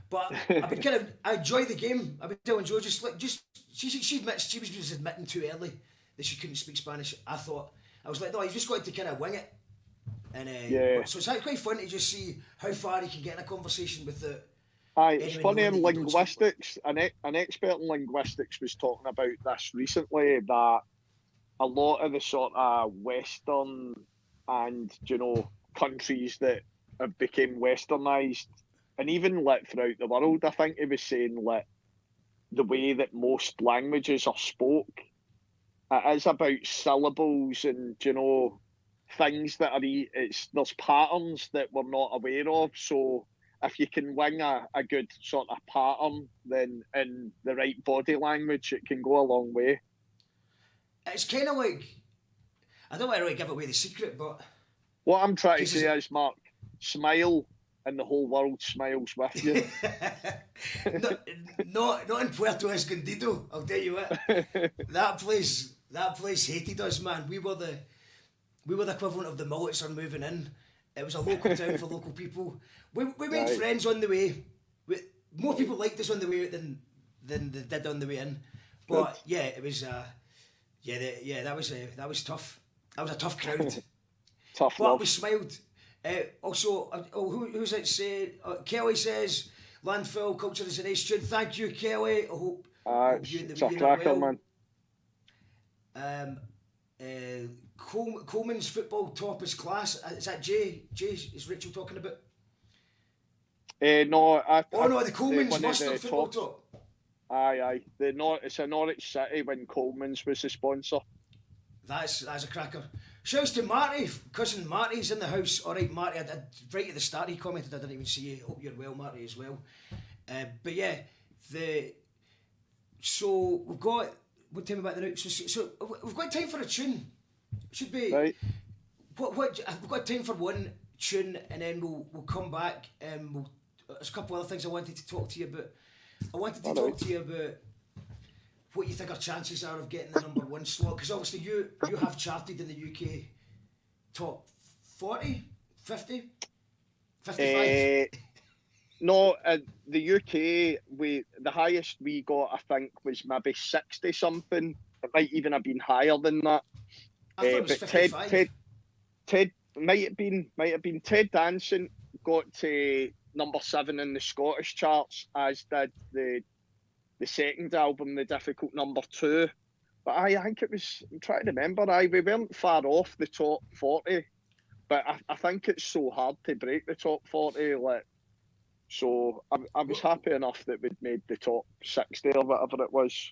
But I've been I enjoy the game. I've been telling Joe she admits she was just admitting too early that she couldn't speak Spanish. I was like, no, you just got to kind of wing it, and Yeah. so it's quite fun to just see how far you can get in a conversation with the Aye, it's anyone funny knowing in that you don't speak. linguistics. An expert in linguistics was talking about this recently that a lot of the sort of Western and countries that have become Westernized, and even like throughout the world, I think he was saying like the way that most languages are spoke, it is about syllables and things that are there's patterns that we're not aware of. So if you can wing a good sort of pattern, then in the right body language, it can go a long way. It's kind of like I don't want to really give away the secret, but What I'm trying to cases. say is, Mark, smile and the whole world smiles with you. not in Puerto Escondido. I'll tell you what. That place hated us, man. We were the equivalent of the mullets are moving in. It was a local town for local people. We made Right. friends on the way. More people liked us on the way than they did on the way in. Good. But yeah, it was that was tough. That was a tough crowd. Tough But love. we smiled. Also, who's it say? Kelly says, landfill culture is an ace tune. Thank you, Kelly. I hope you and the It's a wee unit cracker, well. man. Coleman's football top is class. Is that Jay? Is Rachel talking about? No, Oh no, the one Coleman's of mustard the football tops. top. Aye. It's a Norwich City when Coleman's was the sponsor. That's a cracker. Shouts to Marty, cousin Marty's in the house. All right, Marty. I did, right at the start he commented. I didn't even see you. Hope you're well, Marty, as well. But yeah, so we've got what time about the night? So we've got time for a tune. Should be Right. what we've got time for one tune, and then we'll come back and there's a couple other things I wanted to talk to you about. I wanted to All talk right. to you about what you think our chances are of getting the number one slot, because obviously you have charted in the UK top 40, 50, 55. No, the UK, the highest we got, I think, was maybe 60 something. It might even have been higher than that. I thought it was But 55. Ted might have been Ted Danson got to number 7 in the Scottish charts, as did the second album, The Difficult Number 2. But I think it was, I'm trying to remember, we weren't far off the top 40. But I think it's so hard to break the top 40. So I was happy enough that we'd made the top 60 or whatever it was.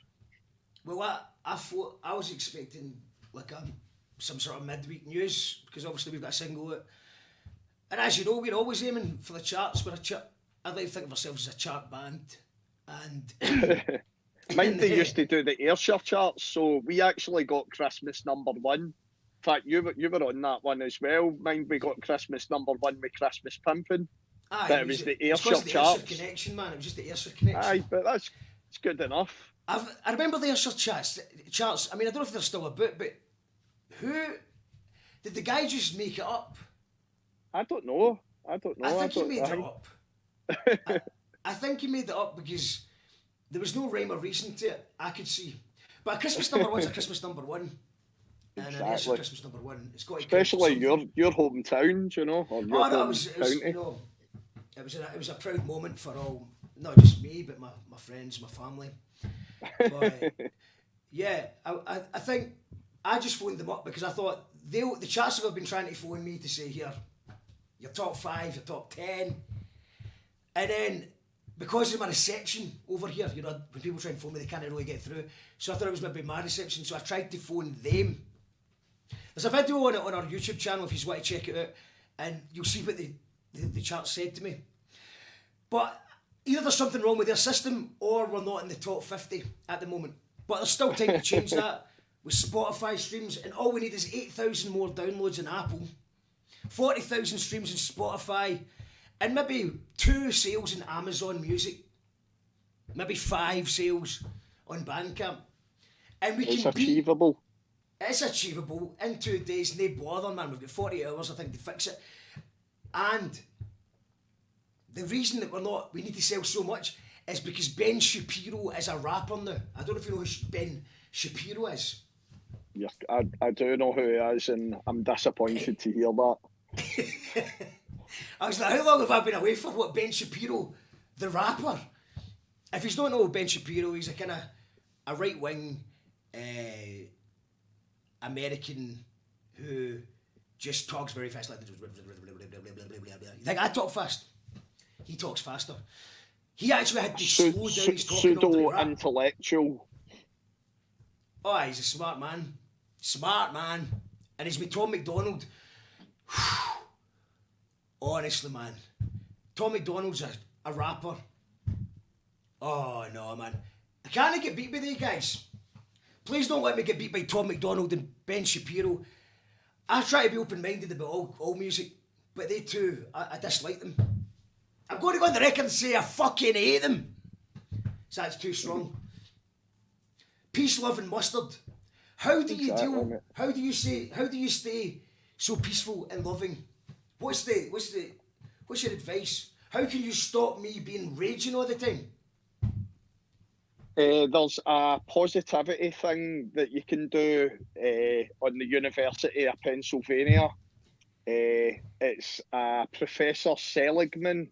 Well, I thought I was expecting like some sort of midweek news, because obviously we've got a single out. And as you know, we're always aiming for the charts. I'd like to think of ourselves as a chart band. And Mind they used to do the Ayrshire charts, so we actually got Christmas #1. In fact, you were on that one as well. Mind we got Christmas #1 with Christmas Pimpin'. aye, But it was the Ayrshire the charts. Ayrshire connection, man. It was just the Ayrshire connection. Aye, but it's good enough. I remember the Ayrshire charts. I mean, I don't know if they're still about, but who did the guy just make it up? I don't know. I think he made it up. I think he made it up because there was no rhyme or reason to it. I could see, but a Christmas #1's a Christmas #1, and an Ayrshire Christmas #1. It's got to Especially your hometown, you know. Or your it was county. you know, it was a proud moment for all, not just me, but my friends, my family. But, yeah, I think I just phoned them up because I thought the charts have been trying to phone me to say, here, your top 5, your top 10, and then because of my reception over here, you know, when people try and phone me, they can't really get through. So I thought it was maybe my reception, so I tried to phone them. There's a video on it on our YouTube channel if you want to check it out, and you'll see what the chart said to me. But either there's something wrong with their system, or we're not in the top 50 at the moment. But there's still time to change that with Spotify streams, and all we need is 8,000 more downloads in Apple, 40,000 streams in Spotify, and maybe 2 sales in Amazon Music, maybe 5 sales on Bandcamp, and we It's can achievable. It's achievable in 2 days. No bother, man. We've got 40 hours, I think, to fix it. And the reason that we need to sell so much is because Ben Shapiro is a rapper now. I don't know if you know who Ben Shapiro is. Yeah, I do know who he is, and I'm disappointed to hear that. I was like, how long have I been away for what? Ben Shapiro, the rapper? If you don't know Ben Shapiro, he's a kind of a right-wing American who just talks very fast. Like, you think I talk fast? He talks faster. He actually had to slow down his talking all the rap. Pseudo-intellectual. Oh, he's a smart man. Smart man. And he's with Tom McDonald. Honestly, man. Tom McDonald's a rapper. Oh, no, man. I can't get beat by these guys. Please don't let me get beat by Tom McDonald and Ben Shapiro. I try to be open-minded about all music, but they too, I dislike them. I'm going to go on the record and say I fucking hate them. So that's too strong. Peace, love and mustard. How do you deal? Mate. How do you stay so peaceful and loving? What's your advice? How can you stop me being raging all the time? There's a positivity thing that you can do on the University of Pennsylvania. It's Professor Seligman.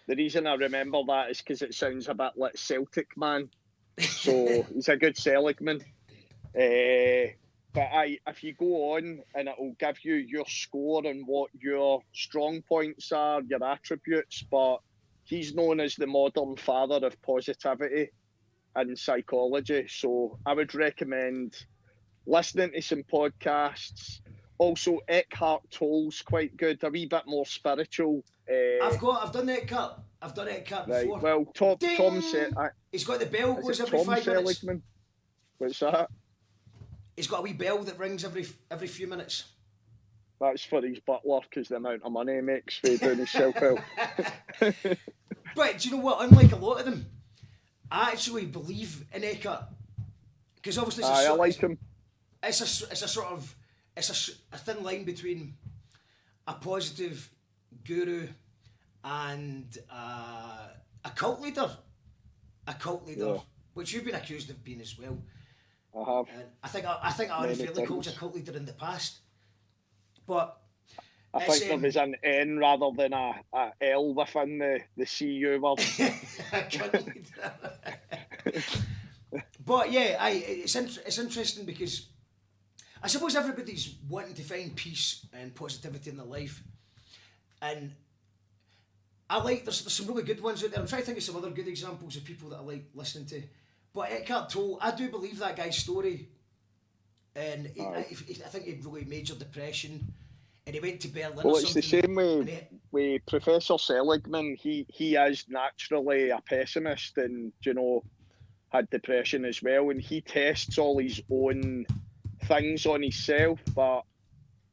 The reason I remember that is because it sounds a bit like Celtic Man. So he's a good Seligman. But if you go on, and it will give you your score and what your strong points are, your attributes, but he's known as the modern father of positivity in psychology. So I would recommend listening to some podcasts. Also, Eckhart Tolle's quite good, a wee bit more spiritual. I've done Eckhart. I've done Eckhart Right. before. Well, Tom said He's got the bell goes every Tom 5 minutes. Seligman. What's that? He's got a wee bell that rings every few minutes. That's for his butler, because the amount of money he makes for doing his self-help. But do you know what? Unlike a lot of them, I actually believe in Eckhart, because obviously I like him. It's a thin line between a positive guru and a cult leader. Yeah. Which you've been accused of being as well. I have. And I think I Many unfairly called you a times. cult leader in the past. But I think there was an N rather than a L within the CU word. a cult leader. But yeah, it's interesting because I suppose everybody's wanting to find peace and positivity in their life, and I like there's some really good ones out there. I'm trying to think of some other good examples of people that I like listening to. But Eckhart Tolle, I do believe that guy's story and Aye. I think he had really major depression, and he went to Berlin Well, or it's something. the same and with Professor Seligman. He is naturally a pessimist, and had depression as well, and he tests all his own things on himself, but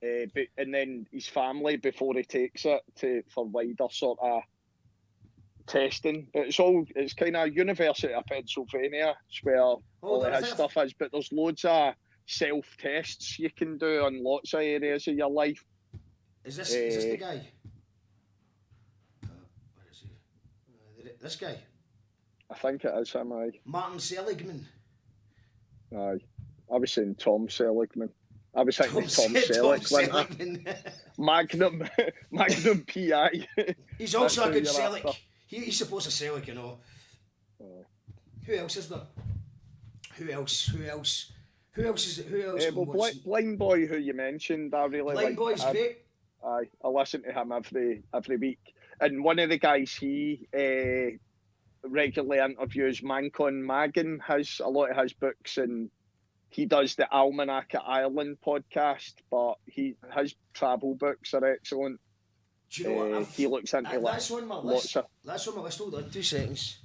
and then his family before he takes it for wider sort of testing. But it's kind of University of Pennsylvania, it's where all Hold on, I of his think stuff is. But there's loads of self-tests you can do on lots of areas of your life. Is this the guy? Where is he? This guy, I think it is him. Aye. Martin Seligman. I was saying Tom Seligman. I was thinking Tom Tom Seligman. Magnum PI. He's also a good That's who you're Selig. after. He's supposed to Selig, Who else is there? Who else? Well, Blind Boy, who you mentioned, I really Blind like. Boy's great. I listen to him every week. And one of the guys he regularly interviews, Mancon Magan, has a lot of his books, and he does the Almanac at Ireland podcast, but his travel books are excellent. Do you know what? He looks into That's on my list. That's on my list. Hold on, 2 seconds.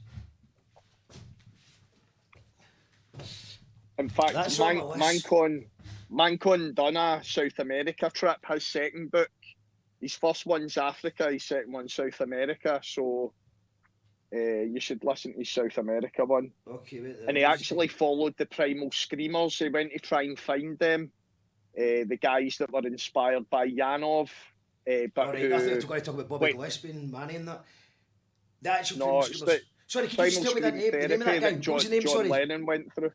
In fact, That's on my list. Mancon done a South America trip. His second book, his first one's Africa, his second one's South America. So you should listen to his South America one. Okay, wait. And he actually followed the Primal Screamers. He went to try and find them, the guys that were inspired by Yanov. But Alright, I think we're going to talk about Bobby Gillespie and Manny and that. The actual Primal it's Screamers. the Sorry, can you just tell me the name of that guy? What was his name, John sorry? Lennon went through.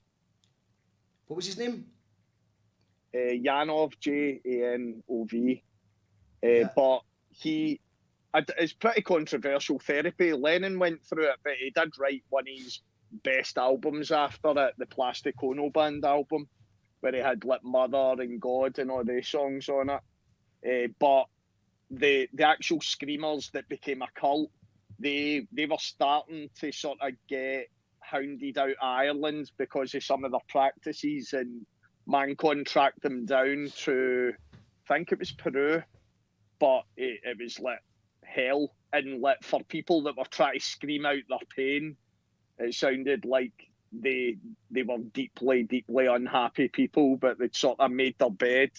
What was his name? Yanov, Janov. Yeah. But it's pretty controversial therapy. Lennon went through it, but he did write one of his best albums after it, the Plastic Ono Band album, where he had like Mother and God and all these songs on it. But the actual Screamers that became a cult, they were starting to sort of get hounded out of Ireland because of some of their practices, and Mancon tracked them down to, I think it was Peru, but it was like hell. And like for people that were trying to scream out their pain, it sounded like they were deeply, deeply unhappy people, but they'd sort of made their bed.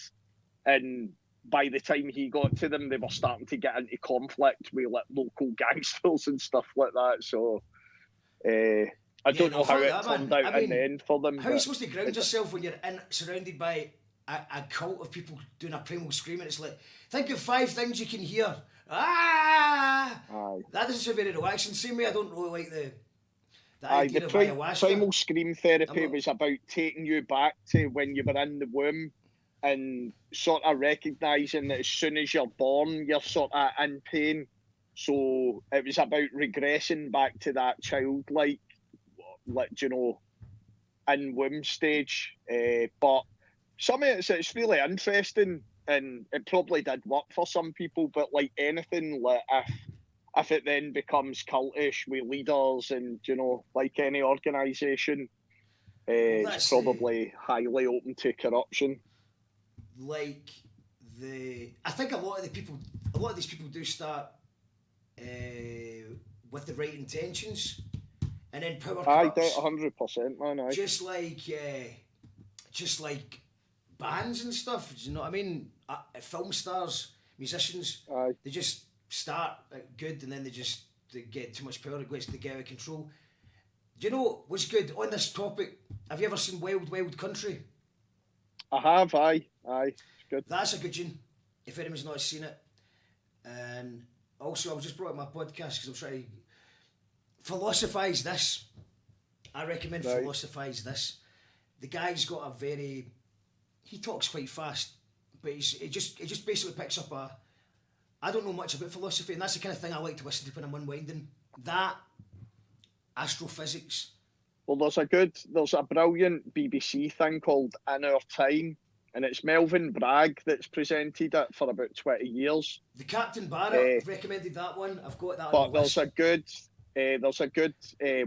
And by the time he got to them, they were starting to get into conflict with like local gangsters and stuff like that. So I don't know how it turned out in the end for them. How are you supposed to ground yourself when you're surrounded by a cult of people doing a primal screaming? It's like, think of 5 things you can hear. Ah! Aye. That doesn't sound very relaxing. Same way I don't really like the Aye, idea the of ayahuasca. primal scream therapy was about taking you back to when you were in the womb and sort of recognising that as soon as you're born, you're sort of in pain. So it was about regressing back to that childlike, in womb stage. But some of it's really interesting, and it probably did work for some people. But like anything, like if it then becomes cultish with leaders, and like any organisation, it's probably highly open to corruption. Like I think a lot of these people do start with the right intentions, and then power corrupts. 100%, man. Aye. Just like bands and stuff. Do you know what I mean? Film stars, musicians. Aye. They just start good, and then they get too much power. They get out of control. Do you know what's good on this topic? Have you ever seen Wild Wild Country? I have. Aye. It's good. That's a good tune, if anyone's not seen it. And also, I was just brought up my podcast because I'm trying to philosophize this. I recommend philosophize this. The guy's got he talks quite fast, but he just basically picks up I don't know much about philosophy, and that's the kind of thing I like to listen to when I'm unwinding. That, astrophysics. Well, there's a brilliant BBC thing called In Our Time, and it's Melvin Bragg that's presented it for about 20 years. The Captain Barrett recommended that one. I've got that. But there's a good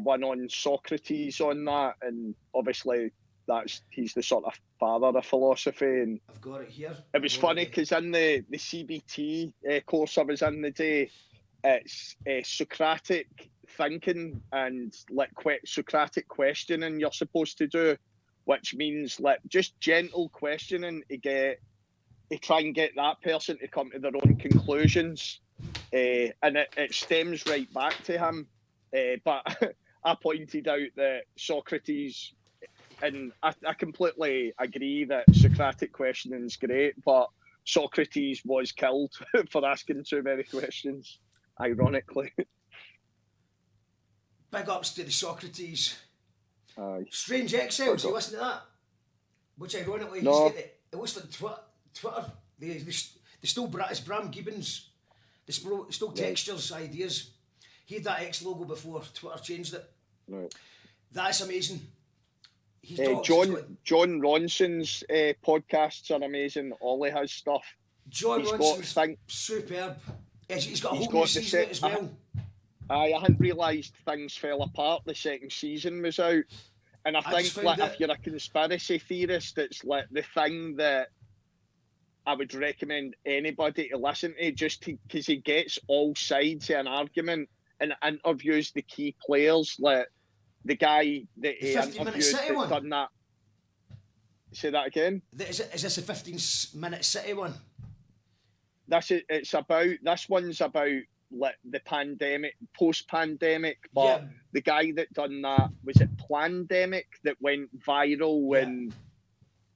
one on Socrates on that, and obviously he's the sort of father of philosophy. And I've got it here. it was funny because in the CBT course I was in the day, it's Socratic thinking and like Socratic questioning you're supposed to do, which means like just gentle questioning to try and get that person to come to their own conclusions, and it stems right back to him. But I pointed out that Socrates, and I completely agree that Socratic questioning is great, but Socrates was killed for asking too many questions, ironically. Big ups to the Socrates. Aye. Strange Exiles, you listen to that? Which ironically, No. he's got it looks like Twitter. They still it's Bram Gibbons. They still textures, ideas. He had that X logo before Twitter changed it. Right. That's amazing. He's John Ronson's podcasts are amazing. Ollie has stuff. John He's got Ronson's superb. He's got a whole new season as well. I hadn't realised Things Fell Apart. The second season was out, and I think like if you're a conspiracy theorist, it's like the thing that I would recommend anybody to listen to, just because he gets all sides of an argument and interviews the key players, like the guy that he interviewed that done that. Say that again. Is this a 15-minute City one? That's it. It's about, this one's about like the pandemic, post-pandemic, but the guy that done that, was it Plandemic, that went viral and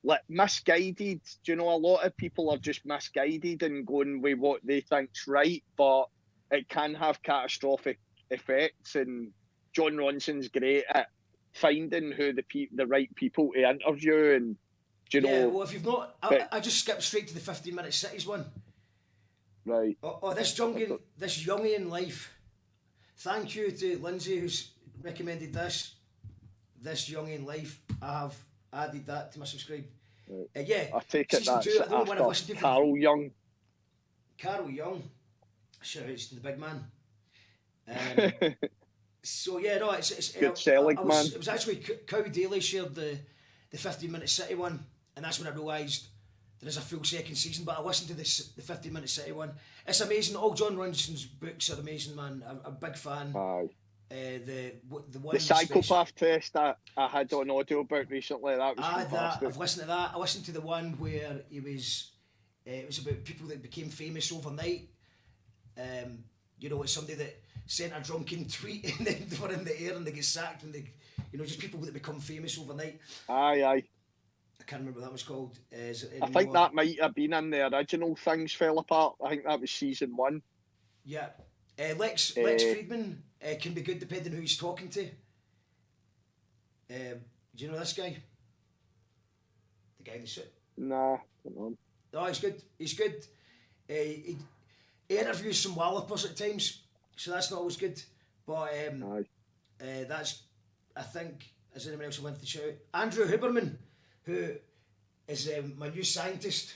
like misguided. Do you know, a lot of people are just misguided and going with what they think's right, but it can have catastrophic effects. And John Ronson's great at finding who the right people to interview. And do you know? Well, if you've not, I just skipped straight to the 15-minute Cities one. Right. This Jungian life. Thank you to Lindsay who's recommended this Jungian life. I have added that to my subscribe. Right. I take it that's after Carl Young. Carl Young. Shout out to the big man. So it's good selling, man. It was actually Cow Daly shared the 15-minute City one, and that's when I realised there is a full second season. But I listened to the 15-minute City one. It's amazing. All John Ronson's books are amazing, man. I'm a big fan. Aye. The psychopath test I had on audiobook recently. That was fantastic. I've listened to that. I listened to the one where it was about people that became famous overnight. It's somebody that sent a drunken tweet and then they were in the air and they get sacked, and just people that become famous overnight. Aye. I can't remember what that was called. I think that might have been in the original Things Fell Apart. I think that was season 1. Yeah. Lex Friedman can be good depending who he's talking to. Do you know this guy? The guy in the suit? Nah, don't know. No, he's good. He's good. He interviews some wallopers at times, so that's not always good. But that's, I think, is anyone else who wanted to shout? Andrew Huberman, who is my new scientist.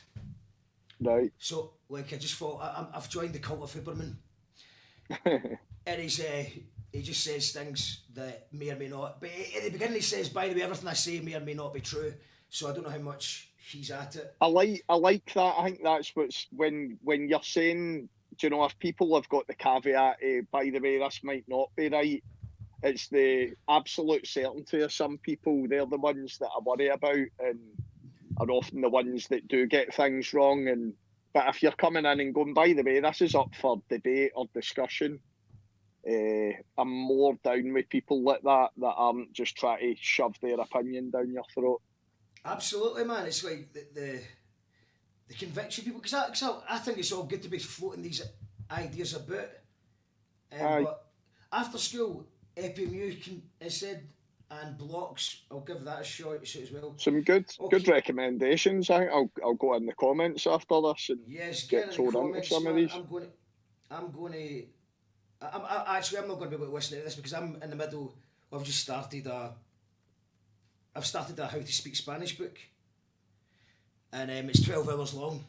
Right. So, I just thought, I've joined the cult of Huberman. And he just says things that may or may not. But at the beginning he says, by the way, everything I say may or may not be true. So I don't know how much he's at it. I like that. I think that's what's when you're saying, do you know, if people have got the caveat, by the way, this might not be right. It's the absolute certainty of some people. They're the ones that I worry about and are often the ones that do get things wrong. But if you're coming in and going, by the way, this is up for debate or discussion, I'm more down with people like that aren't just trying to shove their opinion down your throat. Absolutely, man. It's like the conviction people, because I think it's all good to be floating these ideas about. But after school, EPMU is said, and blocks, I'll give that a shot as well. Some good recommendations. I think I'll go in the comments after this and get thrown into some of these. I'm not going to be able to listen to this because I'm in the middle. I've started a how to speak Spanish book, and it's 12 hours long.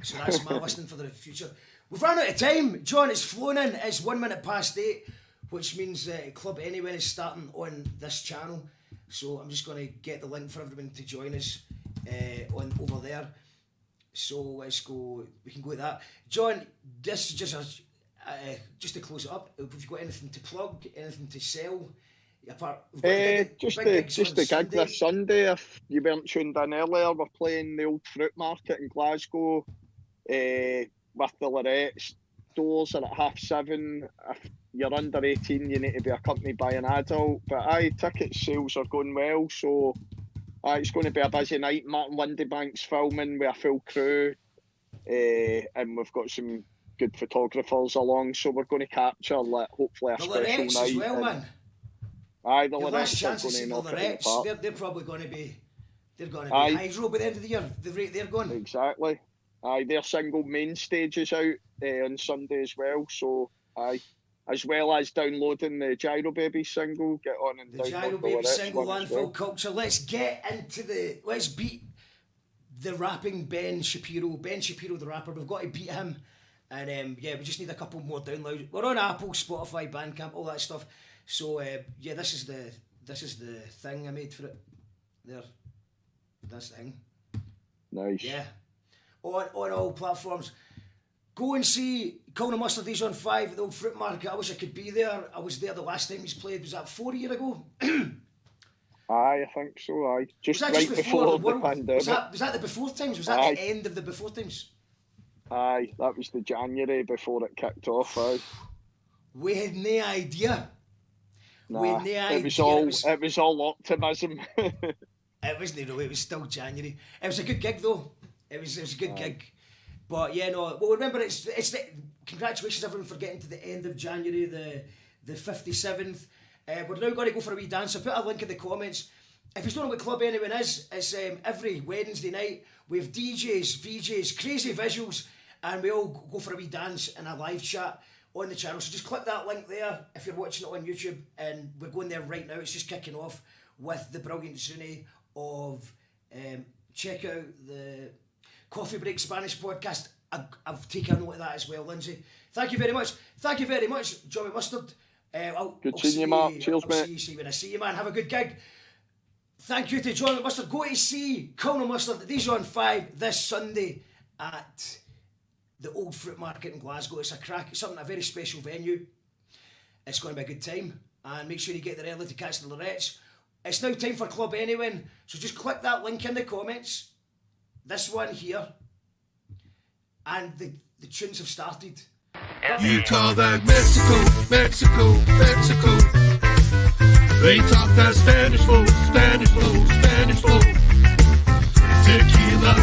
So that's my listening for the future. We've run out of time, John. It's flown in. It's 1 minute past 8. Which means Club Anywhere is starting on this channel. So I'm just going to get the link for everyone to join us on over there. So let's go. We can go with that. John, this is just to close it up. Have you got anything to plug? Anything to sell? Apart, just the gig this Sunday. If you weren't tuned in earlier, we're playing the Old Fruit Market in Glasgow with the Lorettes. Doors are at 7:30. If you're under 18, you need to be accompanied by an adult. But ticket sales are going well, so it's going to be a busy night. Martin Windybank's filming with a full crew, and we've got some good photographers along, so we're going to capture hopefully a the special Lorettes night. As well, man. The Your last Lorettes chance are to see going the to knock it in the Lorettes. park. They're probably going to be. They're going to be Aye. hydro by the end of the year. The rate they're going. Exactly. Their single main stage is out on Sunday as well. So as well as downloading the Gyro Baby single, get on and The download Gyro the Baby Lorettes single one as Landfill well. Culture. Let's get into let's beat the rapping Ben Shapiro. Ben Shapiro, the rapper. We've got to beat him. And we just need a couple more downloads. We're on Apple, Spotify, Bandcamp, all that stuff. So this is the thing I made for it. There, that's the thing. Nice. Yeah, on all platforms. Go and see Colin Mustard. He's on 5 at the Old Fruit Market. I wish I could be there. I was there the last time he's played. Was that 4 years ago? I think so. Just Was that right just before the the pandemic. Was that the before times? Was that the end of the before times? That was the January before it kicked off. We had no idea. We had no idea. It was all optimism. It wasn't really. It was still January. It was a good gig though. It was a good gig. But yeah, no. Well, remember, it's congratulations everyone for getting to the end of January, the 57th. We're now going to go for a wee dance. I'll put a link in the comments. If you don't know what Club Anyone is, it's every Wednesday night. We have DJs, VJs, crazy visuals, and we all go for a wee dance and a live chat on the channel. So just click that link there if you're watching it on YouTube, and we're going there right now. It's just kicking off with the brilliant Zuni of check out the Coffee Break Spanish podcast. I've taken a note of that as well, Lindsay. Thank you very much. Thank you very much, Johnny Mustard. I'll seeing you, Mark. Cheers, I'll mate. see you when I see you, man. Have a good gig. Thank you to John Mustard. Go to see Colin Mustard. These are on 5 this Sunday at the Old Fruit Market in Glasgow. It's a very special venue. It's going to be a good time. And make sure you get there early to catch the Lorettes. It's now time for Club Anyone. So just click that link in the comments. This one here. And the tunes have started. You call that Mexico, Mexico, Mexico. They talk that Spanish flow, Spanish flow, Spanish flow. Tequila.